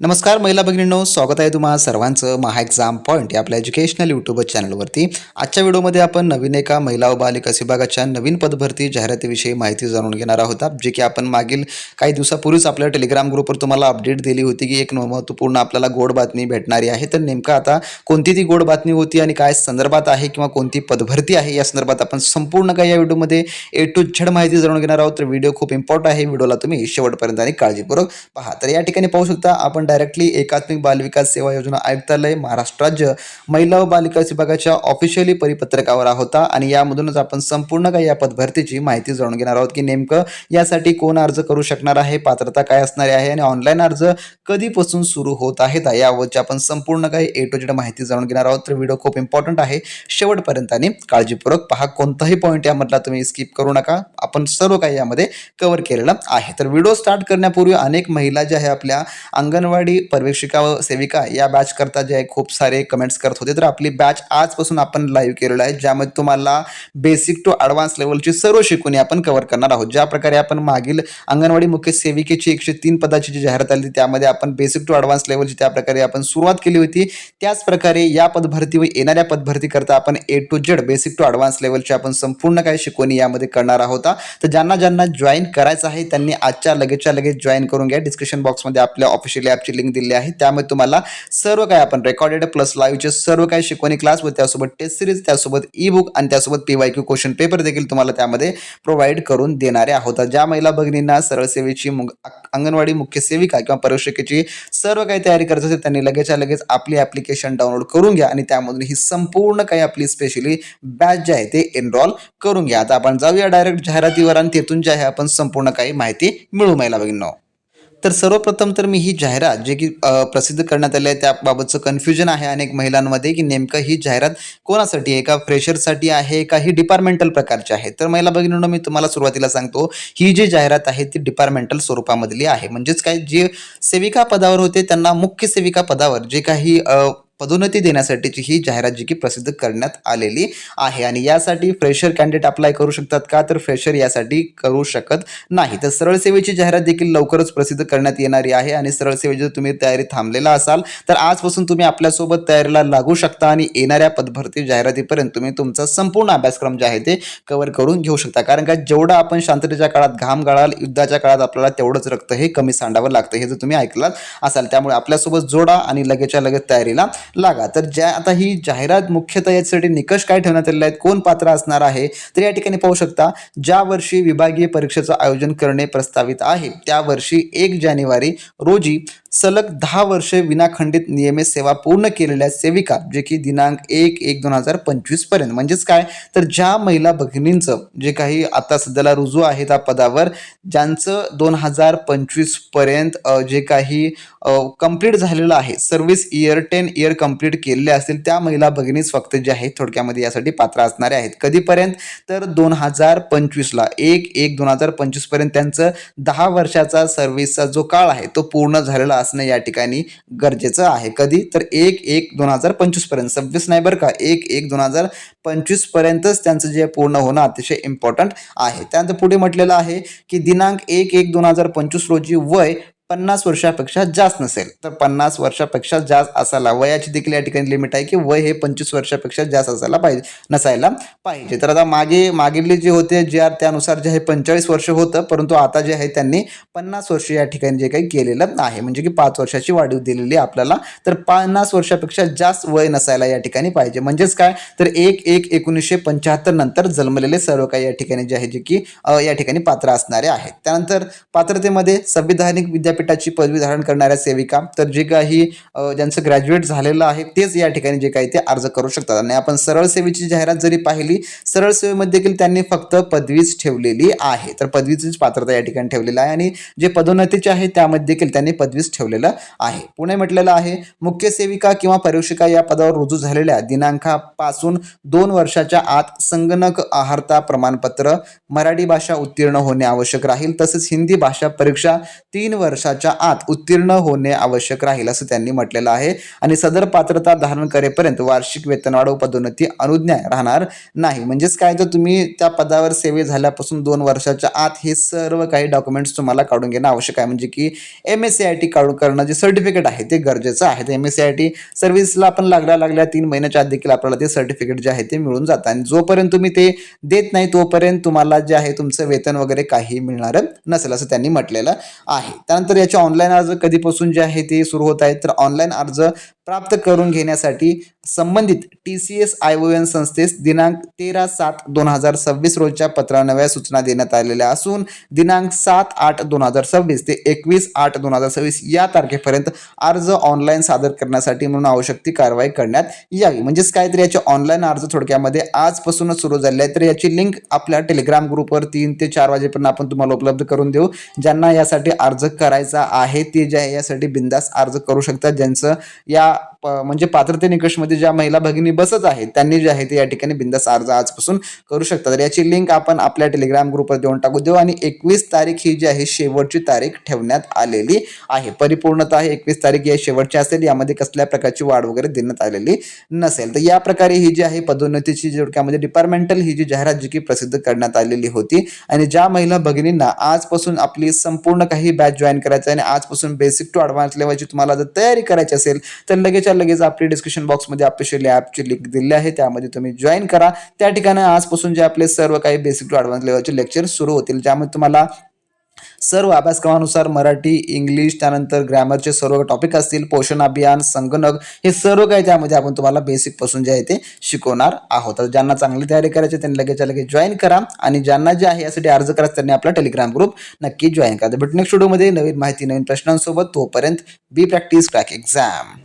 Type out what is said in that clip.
नमस्कार महिला भगिनींनो, स्वागत आहे तुम्हा सर्वांचं महा एक्झाम पॉईंट या आपल्या एज्युकेशनल यूट्यूब चॅनलवरती. आजच्या व्हिडिओमध्ये आपण नवीन एका महिला व बाल विकास विभागाच्या नवीन पदभरती जाहिरातीविषयी माहिती जाणून घेणार आहोत. जे की आपण मागील काही दिवसापूर्वीच आपल्या टेलिग्राम ग्रुपवर तुम्हाला अपडेट दिली होती की एक महत्त्वपूर्ण आपल्याला गोड बातमी भेटणारी आहे. तर नेमकं आता कोणती ती गोड बातमी होती आणि काय संदर्भात आहे किंवा कोणती पदभरती आहे या संदर्भात आपण संपूर्ण काही या व्हिडिओमध्ये ए टू झेड माहिती जाणून घेणार आहोत. तर व्हिडिओ खूप इम्पॉर्टंट आहे. व्हिडिओला तुम्ही शेवटपर्यंत आणि काळजीपूर्वक पहा. तर या ठिकाणी पाहू शकता आपण डायरेक्टली एकात्मिक बालविकास सेवा योजना आयुक्तालय महाराष्ट्र राज्य महिला व बालविकास विभागाच्या ऑफिशियली परिपत्रकावर आहोत आणि यामधूनच आपण संपूर्ण काही या पदभरतीची माहिती जाणून घेणार आहोत की नेमकं यासाठी कोण अर्ज करू शकणार आहे, पात्रता काय असणार आहे आणि ऑनलाईन अर्ज कधीपासून सुरू होत आहेत यावरची आपण संपूर्ण काही ए टू झेड माहिती जाणून घेणार आहोत. तर व्हिडिओ खूप इम्पॉर्टंट आहे, शेवटपर्यंत आणि काळजीपूर्वक पहा. कोणताही पॉईंट यामधला तुम्ही स्किप करू नका. आपण सर्व काही यामध्ये कव्हर केलेलं आहे. तर व्हिडिओ स्टार्ट करण्यापूर्वी अनेक महिला ज्या आहे आपल्या अंगणवाडी पर्यवेक्षिका व सेविका या बॅच करता जे आहे खूप सारे कमेंट्स करत होते. तर आपली बॅच आजपासून आपण लाईव्ह केलेलं आहे, ज्यामध्ये तुम्हाला बेसिक टू ॲडव्हान्स लेवलची सर्व शिकवणी आपण कव्हर करणार आहोत. ज्या प्रकारे आपण मागील अंगणवाडी मुख्य सेविकेची 103 पदाची जी जाहिरात आली त्यामध्ये आपण बेसिक टू ॲडव्हान्स लेवलची त्या प्रकारे आपण सुरुवात केली होती. त्याच प्रकारे या पदभरती व येणाऱ्या पदभरती करता आपण A to Z basic to advance लेवलची आपण संपूर्ण काही शिकवणी यामध्ये करणार आहोत. तर ज्यांना ज्यांना जॉईन करायचं आहे त्यांनी आजच्या लगेचच्या लगेच जॉईन करून घ्या. डिस्क्रिप्शन बॉक्समध्ये आपल्या ऑफिशियल ॲपची लिंक दिली आहे, त्यामध्ये तुम्हाला सर्व काही आपण रेकॉर्डेड प्लस लाईव्हचे सर्व काही शिकवणी क्लास व त्यासोबत टेस्ट सिरीज, त्यासोबत ई बुक आणि त्यासोबत PYQ क्वेश्चन पेपर देखील तुम्हाला त्यामध्ये प्रोव्हाइड करून देणारे आहोत. ज्या महिला भगिनींना सरळ सेवेची अंगणवाडी मुख्य सेविका किंवा पर्यवेक्षिकेची सर्व काही तयारी करायची असेल त्यांनी लगेचच्या लगेच आपली ॲप्लिकेशन डाउनलोड करून घ्या आणि त्यामधून ही संपूर्ण काही आपली स्पेशली बॅच जे आहे ते एनरोल करून घ्या. आता आपण जाऊया डायरेक्ट जाहिरातीवर आणि तेथून जे आहे आपण संपूर्ण काही माहिती मिळू महिला भगिनींनो. तर सर्वप्रथम तर मी ही जाहिरात जे की प्रसिद्ध करण्यात आली आहे त्याबाबतचं कन्फ्युजन आहे अनेक महिलांमध्ये की नेमकं ही जाहिरात कोणासाठी आहे, का फ्रेशरसाठी आहे का ही डिपार्टमेंटल प्रकारची आहे. तर महिला भगिनींनो, मी तुम्हाला सुरुवातीला सांगतो ही जी जाहिरात आहे ती डिपार्टमेंटल स्वरूपामधली आहे. म्हणजेच काय, जे सेविका पदावर होते त्यांना मुख्य सेविका पदावर जे काही पदोन्नती देण्यासाठीची ही जाहिरात जी की प्रसिद्ध करण्यात आलेली आहे. आणि यासाठी फ्रेशर कॅन्डिडेट अप्लाय करू शकतात का, तर फ्रेशर यासाठी करू शकत नाही. तर सरळ सेवेची जाहिरात देखील लवकरच प्रसिद्ध करण्यात येणारी आहे आणि सरळ सेवेची तुम्ही तयारी थांबलेला असाल तर आजपासून तुम्ही आपल्यासोबत तयारीला लागू शकता आणि येणाऱ्या पदभरती जाहिरातीपर्यंत तुम्ही तुमचा संपूर्ण अभ्यासक्रम जे आहे ते कव्हर करून घेऊ शकता. कारण का, जेवढा आपण शांततेच्या काळात घाम गाळाल, युद्धाच्या काळात आपल्याला तेवढंच रक्त हे कमी सांडावं लागतं, हे जर तुम्ही ऐकलात असाल. त्यामुळे आपल्यासोबत जोडा आणि लगेचच्या लगेच तयारीला लागा. तर ज्या आता ही जाहिरात मुख्यतः यासाठी निकष काय ठेवण्यात आलेले आहेत, कोण पात्र असणार आहे, तर या ठिकाणी पाहू शकता. ज्या वर्षी विभागीय परीक्षेचं आयोजन करणे प्रस्तावित आहे त्या वर्षी 1 जानेवारी रोजी सलग 10 वर्षे विनाखंडित नियमित सेवा पूर्ण केलेल्या सेविका, जे की दिनांक 1/1/2025 पर्यंत. म्हणजेच काय, तर ज्या महिला भगिनींचं जे काही आता सध्याला रुजू आहे त्या पदावर, ज्यांचं 2025 पर्यंत जे काही कंप्लीट झालेलं आहे सर्व्हिस इयर 10 इयर कंप्लीट केलेले असतील त्या महिला भगिनीच फक्त जे आहेत थोडक्यामध्ये यासाठी पात्र असणारे आहेत. कधीपर्यंत, तर 2025ला 1/1/2025 पर्यंत त्यांचं 10 वर्षाचा सर्व्हिसचा जो काळ आहे तो पूर्ण झालेला असणं या ठिकाणी गरजेचं आहे. कधी, तर 1/1/2025 पर्यंत, 26 नाही बरं का, 1/1/2025 पर्यंतच त्यांचं जे पूर्ण होणं अतिशय इम्पॉर्टंट आहे. त्यानंतर पुढे म्हटलेलं आहे की दिनांक 1/1/2025 रोजी वय 50 वर्षापेक्षा जास्त नसेल. तर 50 वर्षापेक्षा जास्त असायला, वयाची देखील या ठिकाणी लिमिट आहे की वय हे 25 वर्षापेक्षा जास्त असायला पाहिजे, नसायला पाहिजे. तर आता मागील जे होते जे आर त्यानुसार जे आहे 45 वर्ष होतं, परंतु आता जे आहे त्यांनी 50 वर्ष या ठिकाणी जे काही केलेलं आहे, म्हणजे की 5 वर्षाची वाढीव दिलेली आपल्याला. तर 50 वर्षापेक्षा जास्त वय नसायला या ठिकाणी पाहिजे. म्हणजेच काय, तर 1/1/1975 नंतर जन्मलेले सर्व काही या ठिकाणी जे आहे जे की या ठिकाणी पात्र असणारे आहेत. त्यानंतर पात्रतेमध्ये संविधानिक विद्यापीठाची पदवी धारण करणाऱ्या सेविका, तर जे काही ज्यांचं ग्रॅज्युएट झालेलं आहे तेच या ठिकाणी जे काही ते अर्ज करू शकतात. आणि आपण सरळ सेवेची जाहिरात जरी पाहिली, सरळ सेवेमध्ये देखील त्यांनी फक्त पदवीच ठेवलेली आहे. तर पदवीचीच पात्रता या ठिकाणी ठेवलेलं आहे आणि जे पदोन्नतीचे आहे त्यामध्ये देखील त्यांनी पदवीच ठेवलेलं आहे. पुढे म्हटलेलं आहे, मुख्य सेविका किंवा पर्यवेक्षिका या पदावर रुजू झालेल्या दिनांकापासून 2 वर्षाच्या आत संगणक आहारता प्रमाणपत्र, मराठी भाषा उत्तीर्ण होणे आवश्यक राहील. तसेच हिंदी भाषा परीक्षा 3 वर्षाच्या वर्षाच्या आत उत्तीर्ण होणे आवश्यक राहील असं त्यांनी म्हटलेलं आहे आणि सदर पात्रता धारण करेपर्यंत वार्षिक वेतनवाढ व पदोन्नती अनुज्ञा राहणार नाही. म्हणजेच काय, तर तुम्ही त्या पदावर सेवे झाल्यापासून 2 वर्षाच्या आत हे सर्व काही डॉक्युमेंट्स तुम्हाला काढून घेणं आवश्यक आहे. म्हणजे की MSCIT काढून करणं जे सर्टिफिकेट आहे ते गरजेचं आहे. तर MSCIT सर्व्हिसला आपण लागल्या 3 महिन्याच्या आत देखील आपल्याला ते सर्टिफिकेट जे आहे ते मिळून जातं आणि जोपर्यंत तुम्ही ते देत नाही तोपर्यंत तुम्हाला जे आहे तुमचं वेतन वगैरे काही मिळणार नसेल असं त्यांनी म्हटलेलं आहे. त्यानंतर याचे ऑनलाईन अर्ज कधीपासून जे आहे ते सुरू होत आहेत, तर ऑनलाईन अर्ज प्राप्त करून घेण्यासाठी संबंधित TCS ION संस्थेस दिनांक 13/7/2026 रोजच्या पत्रावर नव्या सूचना देण्यात आलेल्या असून दिनांक 7/8/2026 ते 21/8/2026 या तारखेपर्यंत अर्ज ऑनलाईन सादर करण्यासाठी म्हणून आवश्यक ती कारवाई करण्यात यावी. म्हणजेच काहीतरी याचे ऑनलाईन अर्ज थोडक्यामध्ये आजपासूनच सुरू झाले आहे. तर याची लिंक आपल्या टेलिग्राम ग्रुपवर 3 ते 4 वाजेपर्यंत आपण तुम्हाला उपलब्ध करून देऊ. ज्यांना यासाठी अर्ज करायचा आहे ते जे आहे यासाठी बिंदास अर्ज करू शकतात. ज्यांचं या म्हणजे पात्रते निकषमध्ये ज्या महिला भगिनी बसत आहेत त्यांनी जे आहे ते या ठिकाणी बिंदास अर्ज आजपासून करू शकतात. तर याची लिंक आपण आपल्या टेलिग्राम ग्रुपवर देऊन टाकू देऊ आणि 21 तारीख ही जी आहे शेवटची तारीख ठेवण्यात आलेली आहे. परिपूर्णतः 21 तारीख या शेवटची असेल, यामध्ये कसल्या प्रकारची वाढ वगैरे देण्यात आलेली नसेल. तर या प्रकारे ही जी आहे पदोन्नतीची जोडक्यामध्ये डिपार्टमेंटल ही जी जाहिरात जी की प्रसिद्ध करण्यात आलेली होती आणि ज्या महिला भगिनींना आजपासून आपली संपूर्ण काही बॅच जॉईन करायचं आणि आजपासून बेसिक टू ॲडव्हान्स लेवलची तुम्हाला जर तयारी करायची असेल तर लगेच आपली डिस्क्रिप्शन बॉक्समध्ये ऑफिशियली ॲपची लिंक दिली आहे, त्यामध्ये तुम्ही जॉईन करा. त्या ठिकाणी आजपासून जे आपले सर्व काही बेसिक टू ॲडव्हान्स लेवलचे लेक्चर सुरू होतील, ज्यामध्ये तुम्हाला सर्व अभ्यासक्रमानुसार मराठी, इंग्लिश, त्यानंतर ग्रॅमरचे सर्व टॉपिक असतील, पोषण अभियान, संगणक, हे सर्व काही त्यामध्ये आपण तुम्हाला बेसिक पासून जे आहे ते शिकवणार आहोत. तर ज्यांना चांगली तयारी करायची त्यांनी लगेच जॉईन करा आणि ज्यांना जे आहे यासाठी अर्ज करायचं त्यांनी आपला टेलिग्राम ग्रुप नक्की जॉईन करा. भेटू नेक्स्ट व्हिडिओमध्ये नवीन माहिती, नवीन प्रश्नांसोबत. तोपर्यंत बी प्रॅक्टिस क्रॅक एक्झाम.